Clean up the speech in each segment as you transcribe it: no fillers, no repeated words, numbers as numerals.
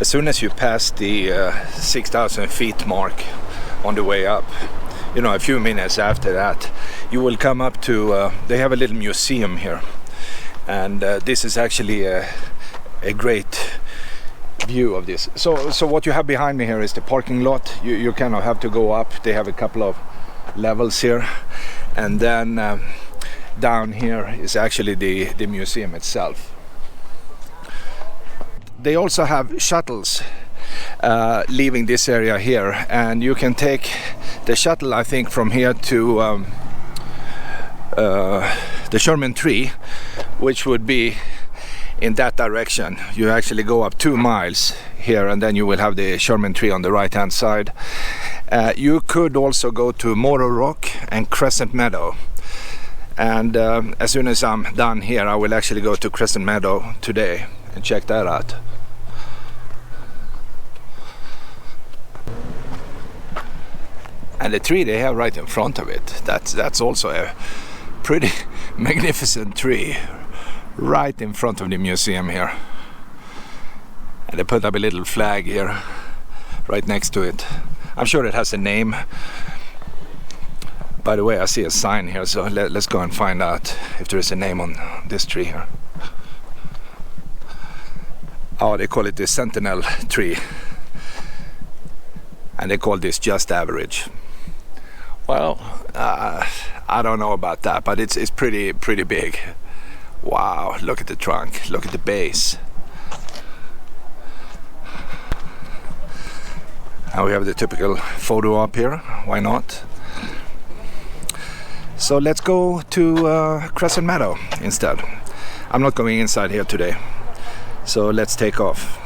As soon as you pass the 6,000 feet mark on the way up, you know, a few minutes after that, you will come up to, they have a little museum here. And this is actually a great view of this. So what you have behind me here is the parking lot. You kind of have to go up. They have a couple of levels here. And then down here is actually the museum itself. They also have shuttles leaving this area here, and you can take the shuttle, I think, from here to the Chimney Tree, which would be in that direction. You actually go up 2 miles here, and then you will have the Chimney Tree on the right hand side. You could also go to Morrow Rock and Crescent Meadow, and as soon as I'm done here, I will actually go to Crescent Meadow today and check that out. And the tree they have right in front of it, that's also a pretty magnificent tree right in front of the museum here. And they put up a little flag here right next to it. I'm sure it has a name. By the way, I see a sign here, so let's go and find out if there is a name on this tree here. Oh, they call it the Sentinel tree. And they call this just average. Well, I don't know about that, but it's pretty big. Wow, look at the trunk, look at the base. And we have the typical photo up here, why not? So let's go to Crescent Meadow instead. I'm not going inside here today, so let's take off.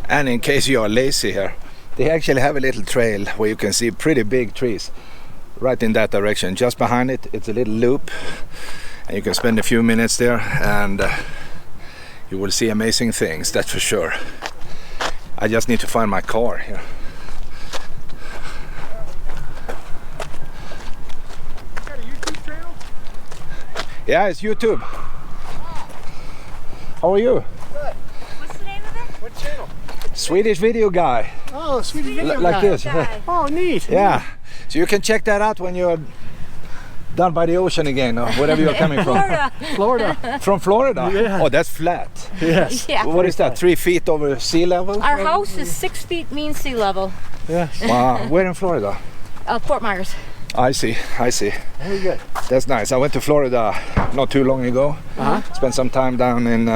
And in case you are lazy here, they actually have a little trail where you can see pretty big trees right in that direction. Just behind it, it's a little loop, and you can spend a few minutes there, and you will see amazing things, that's for sure. I just need to find my car here. Is that a YouTube channel? Yeah, it's YouTube. How are you? Good. What's the name of it? What channel? Swedish video guy. Oh, Swedish video Like guy. this. Oh, neat. Yeah. So you can check that out when you're down by the ocean again, or wherever you're coming from. Florida. From Florida? Yeah. Oh, that's flat. Yes. Yeah. What is that, 3 feet over sea level? Our house is 6 feet mean sea level. Yes. Wow. Where in Florida? Fort Myers. I see. Very good. That's nice. I went to Florida not too long ago. Spent some time down in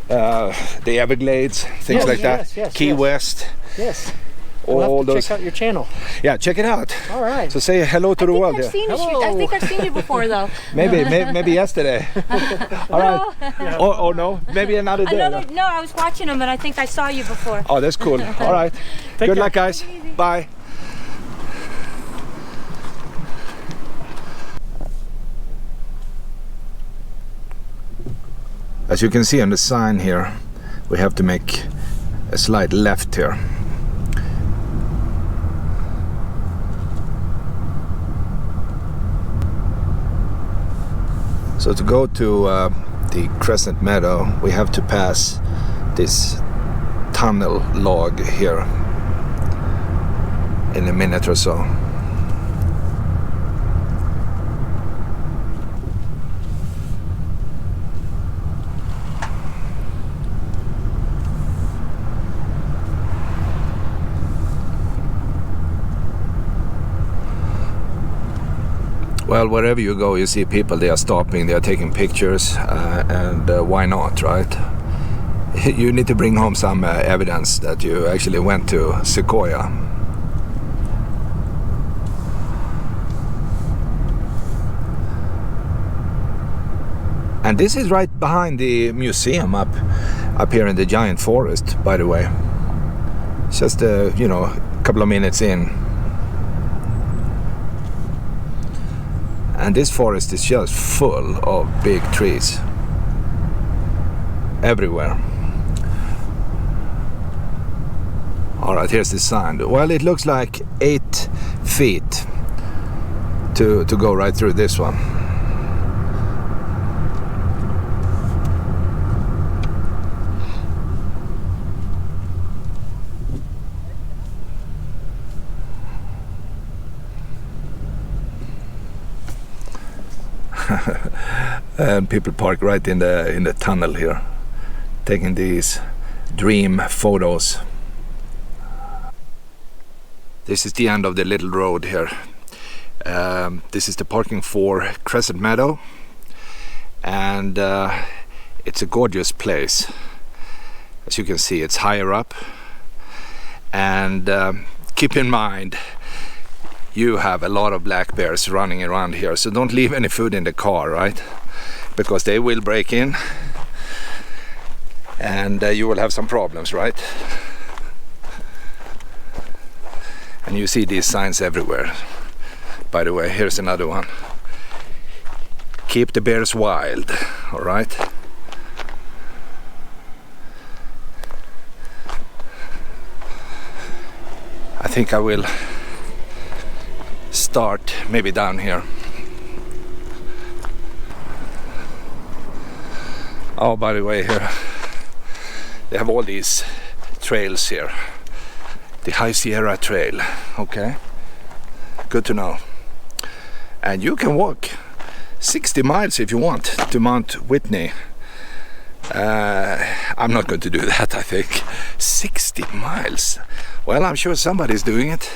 the Everglades, things Yes, like that. yes, Key yes. West. Yes. All We'll have to those. check out your channel. Yeah, check it out. All right. So say hello to the world. I've Yeah. seen you. I think I've seen you before, though. Maybe yesterday. All right. Or no, maybe another day. No, I was watching them, and I think I saw you before. Oh, that's cool. All right. Take Good care. luck, guys. Bye. As you can see on the sign here, we have to make a slight left here. So to go to the Crescent Meadow, we have to pass this tunnel log here in a minute or so. Well, wherever you go, you see people, they are stopping, they are taking pictures, and why not, right? You need to bring home some evidence that you actually went to Sequoia. And this is right behind the museum up here in the giant forest, by the way. Just a couple of minutes in. And this forest is just full of big trees. everywhere. All right, here's the sign. Well, it looks like 8 feet to go right through this one. And people park right in the tunnel here, taking these dream photos. This is the end of the little road here. This is the parking for Crescent Meadow, and it's a gorgeous place. As you can see, it's higher up, and keep in mind you have a lot of black bears running around here, so don't leave any food in the car, right? Because they will break in and you will have some problems, right? And you see these signs everywhere. By the way, here's another one. Keep the bears wild, all right? I think I will start maybe down here. Oh, by the way, here they have all these trails here. The High Sierra Trail, okay? Good to know. And you can walk 60 miles if you want to Mount Whitney. I'm not going to do that, I think. 60 miles. Well, I'm sure somebody's doing it.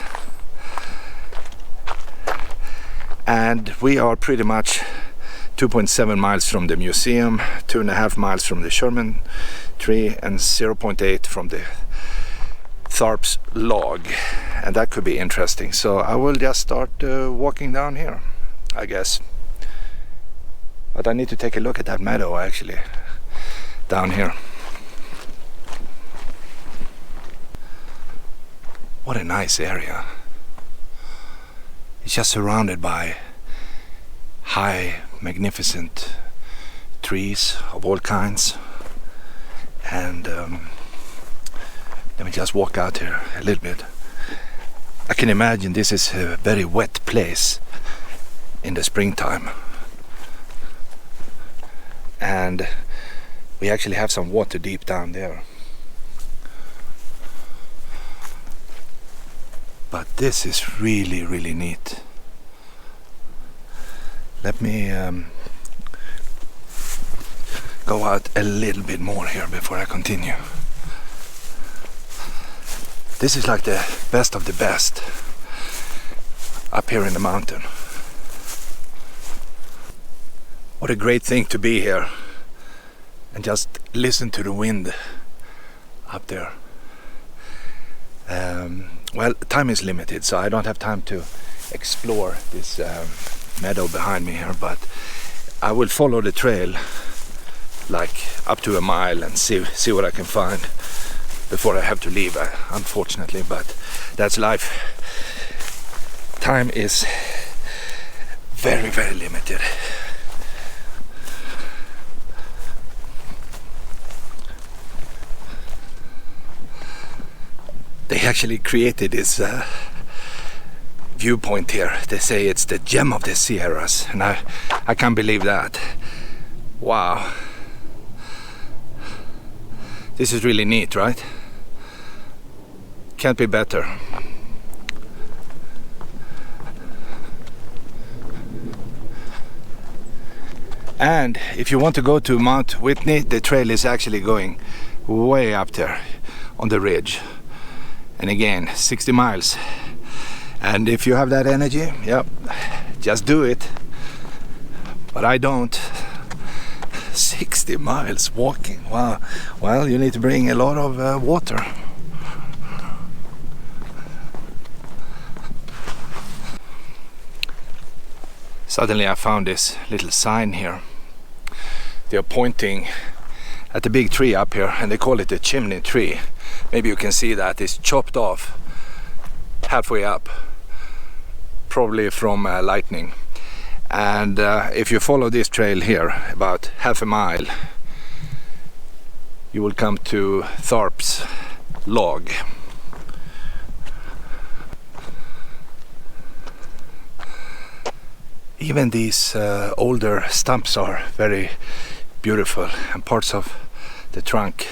And we are pretty much 2.7 miles from the museum, 2.5 miles from the Chimney Tree, and 0.8 from the Thorpe's log. And that could be interesting. So I will just start walking down here, I guess. But I need to take a look at that meadow actually, down here. What a nice area. It's just surrounded by high, magnificent trees of all kinds. And let me just walk out here a little bit. I can imagine this is a very wet place in the springtime. And we actually have some water deep down there. But this is really, really neat. Let me go out a little bit more here before I continue. This is like the best of the best up here in the mountain. What a great thing to be here and just listen to the wind up there. Well, time is limited, so I don't have time to explore this meadow behind me here, but I will follow the trail like up to a mile and see what I can find before I have to leave, unfortunately, but that's life. Time is very, very limited. They actually created this viewpoint here. They say it's the gem of the Sierras, and I can't believe that. Wow. This is really neat, right? Can't be better. And if you want to go to Mount Whitney, the trail is actually going way up there on the ridge. And again, 60 miles. And if you have that energy, yep, just do it. But I don't. 60 miles walking, wow. Well, you need to bring a lot of water. Suddenly I found this little sign here. They are pointing at the big tree up here, and they call it the Chimney Tree. Maybe you can see that it's chopped off halfway up, probably from lightning. And if you follow this trail here about half a mile, you will come to Thorpe's log. Even these older stumps are very beautiful, and parts of the trunk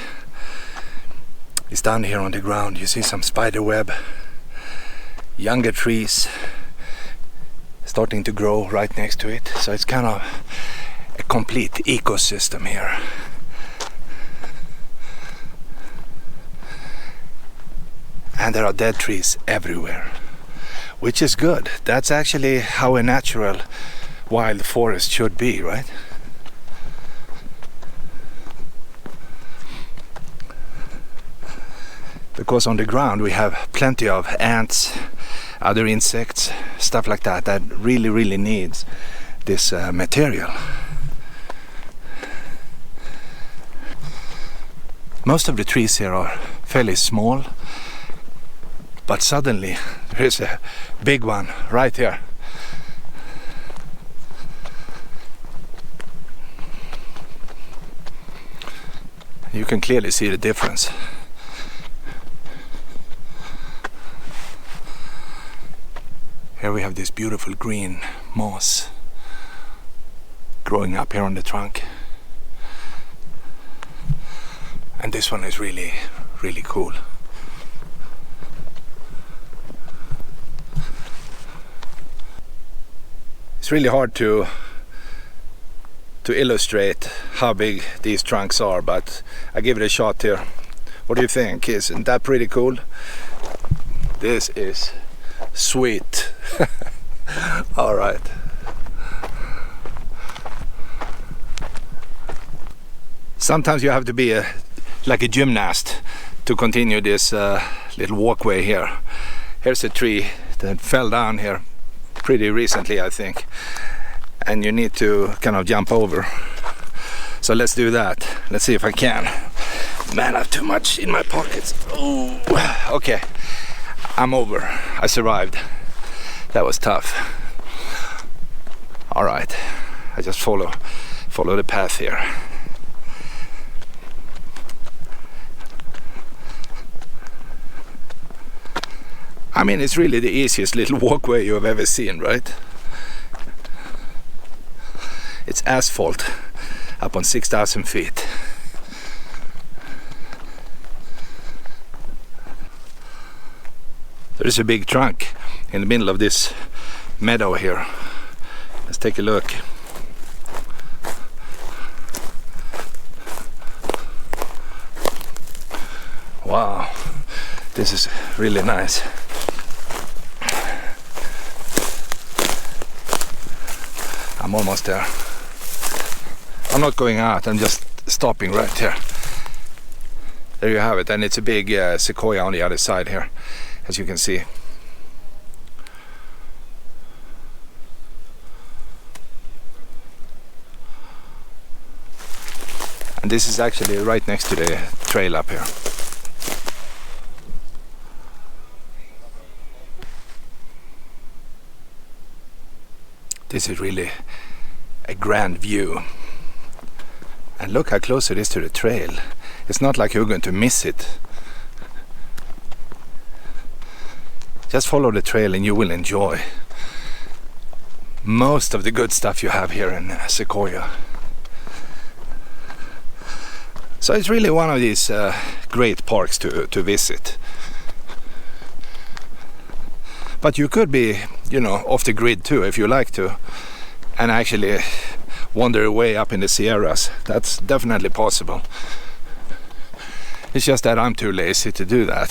is down here on the ground. You see some spider web, younger trees starting to grow right next to it, so it's kind of a complete ecosystem here. And there are dead trees everywhere, which is good. That's actually how a natural wild forest should be, right? Because on the ground we have plenty of ants, other insects, stuff like that that really needs this material. Most of the trees here are fairly small, but suddenly there is a big one right here. You can clearly see the difference. Here we have this beautiful green moss growing up here on the trunk. And this one is really cool. It's really hard to illustrate how big these trunks are, but I give it a shot here. What do you think? Isn't that pretty cool? This is sweet. All right. Sometimes you have to be like a gymnast to continue this little walkway here. Here's a tree that fell down here pretty recently, I think, and you need to kind of jump over. So let's do that. Let's see if I can. Man, I have too much in my pockets. Ooh. Okay, I'm over. I survived. That was tough. All right, I just follow the path here. I mean, it's really the easiest little walkway you have ever seen, right? It's asphalt up on 6,000 feet. There is a big trunk in the middle of this meadow here. Let's take a look. Wow, this is really nice. I'm almost there. I'm not going out, I'm just stopping right here. There you have it, and it's a big sequoia on the other side here, as you can see. And this is actually right next to the trail up here. This is really a grand view. And look how close it is to the trail. It's not like you're going to miss it. Just follow the trail and you will enjoy most of the good stuff you have here in Sequoia. So it's really one of these great parks to visit. But you could be, you know, off the grid too if you like to, and actually wander away up in the Sierras. That's definitely possible. It's just that I'm too lazy to do that.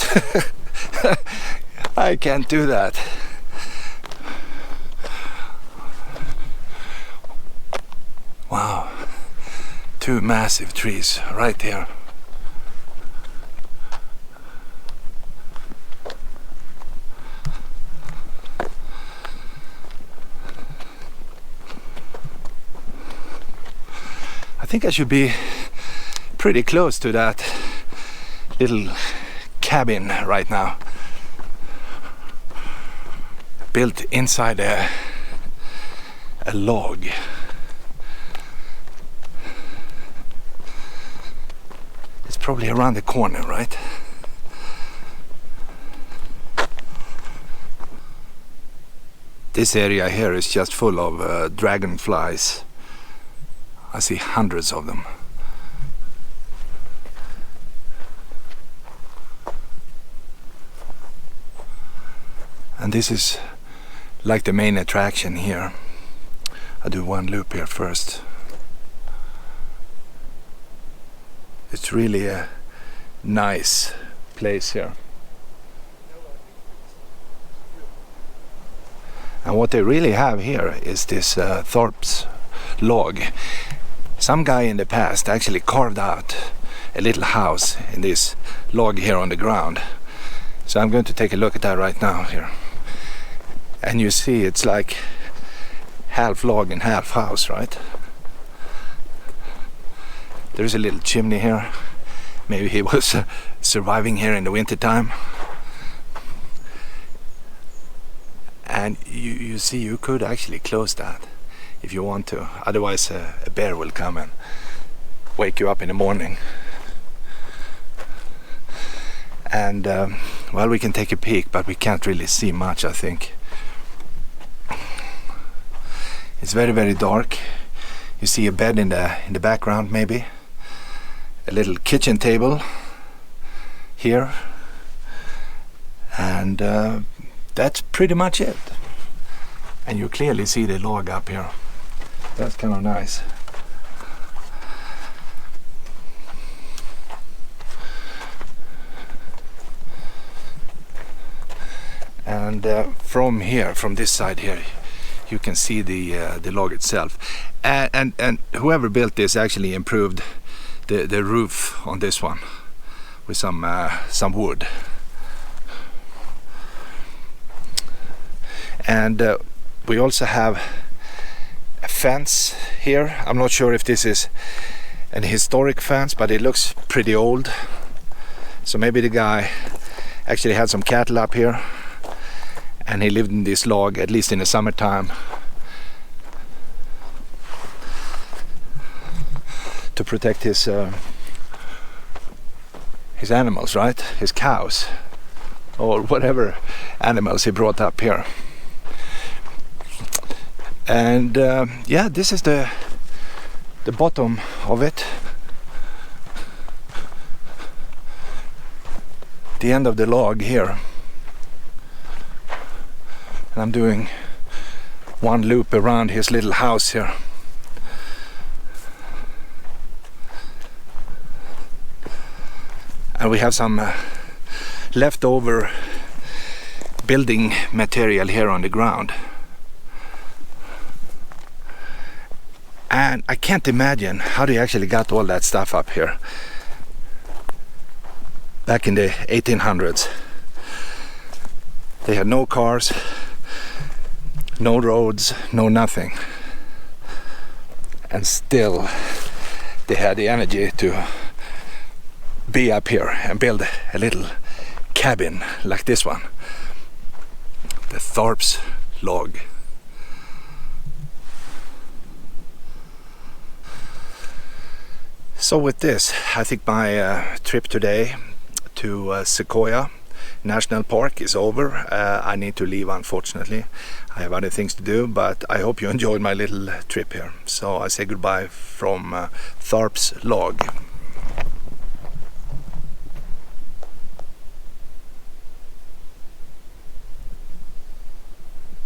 I can't do that. Wow, two massive trees right here. I think I should be pretty close to that little cabin right now, built inside a log. It's probably around the corner, right? This area here is just full of dragonflies. I see hundreds of them. And this is like the main attraction here. I do one loop here first. It's really a nice place here. And what they really have here is this Thorpe's log. Some guy in the past actually carved out a little house in this log here on the ground. So I'm going to take a look at that right now here. And you see it's like half log and half house, right? There's a little chimney here. Maybe he was surviving here in the winter time. And you see, you could actually close that if you want to. Otherwise a bear will come and wake you up in the morning. And well, we can take a peek, but we can't really see much, I think. It's very, very dark. You see a bed in the background, maybe. A little kitchen table here. And that's pretty much it. And you clearly see the log up here. That's kind of nice. And from here, from this side here, you can see the log itself. And whoever built this actually improved the roof on this one with some wood. And we also have a fence here. I'm not sure if this is an historic fence, but it looks pretty old. So maybe the guy actually had some cattle up here and he lived in this log, at least in the summertime, to protect his animals, right? His cows or whatever animals he brought up here. And yeah, this is the bottom of it. The end of the log here. And I'm doing one loop around his little house here. And we have some leftover building material here on the ground. And I can't imagine how they actually got all that stuff up here back in the 1800s. They had no cars, no roads, no nothing. And still they had the energy to be up here and build a little cabin like this one. The Thorpe's log. So with this, I think my trip today to Sequoia National Park is over. I need to leave, unfortunately. I have other things to do, but I hope you enjoyed my little trip here. So I say goodbye from Thorpe's log.